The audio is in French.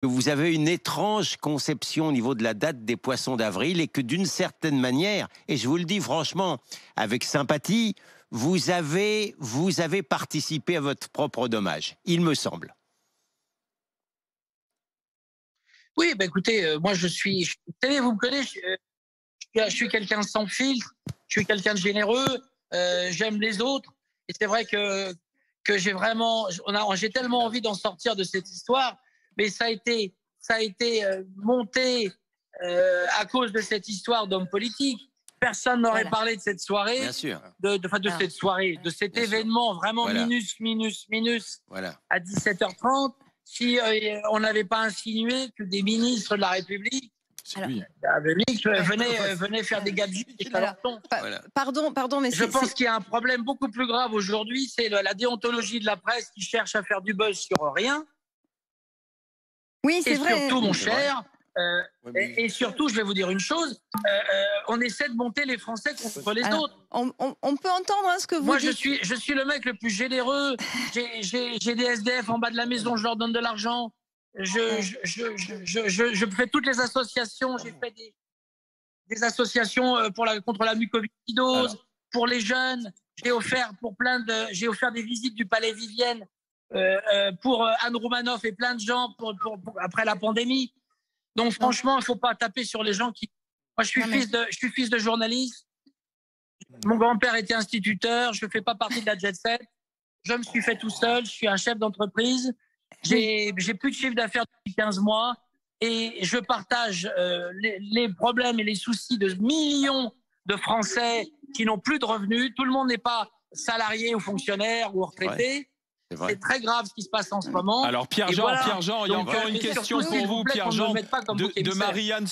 Vous avez une étrange conception au niveau de la date des poissons d'avril et que d'une certaine manière, et je vous le dis franchement avec sympathie, vous avez participé à votre propre dommage, il me semble. Oui, bah écoutez, moi vous savez, vous me connaissez, je suis quelqu'un sans filtre, je suis quelqu'un de généreux, j'aime les autres, et c'est vrai que j'ai tellement envie d'en sortir de cette histoire, mais ça a été monté à cause de cette histoire d'homme politique. Personne n'aurait Voilà. parlé de cette soirée, Bien sûr. de cette soirée, de cet événement vraiment Voilà. minus Voilà. à 17h30 si on n'avait pas insinué que des ministres de la République venaient faire des gadgets et Alors, charlatans. Voilà. Pardon, mais Je pense qu'il y a un problème beaucoup plus grave aujourd'hui, c'est la déontologie de la presse qui cherche à faire du buzz sur rien. oui, c'est Et vrai. surtout, mon C'est vrai. cher, et surtout, je vais vous dire une chose, on essaie de monter les Français contre les Alors, autres. on peut entendre ce que vous Moi, dites. je suis le mec le plus généreux. J'ai des SDF en bas de la maison, je leur donne de l'argent. Je fais toutes les associations. J'ai fait des associations contre la mucoviscidose, pour les jeunes. J'ai offert des visites du Palais Vivienne pour Anne Roumanoff et plein de gens après la pandémie. Donc franchement, il ne faut pas taper sur les gens qui. Moi, je suis fils de journaliste. Mon grand-père était instituteur. Je ne fais pas partie de la jet set. Je me suis fait tout seul. Je suis un chef d'entreprise. J'ai plus de chiffre d'affaires depuis 15 mois. Et je partage les problèmes et les soucis de millions de Français qui n'ont plus de revenus. Tout le monde n'est pas salarié ou fonctionnaire ou retraité. C'est très grave ce qui se passe en ce moment. Alors Et Pierre-Jean, voilà. il y a Donc, encore une et question surtout, s'il pour vous vous, plaît, qu'on ne me Pierre-Jean, mette pas comme bouc de émissaire. Marianne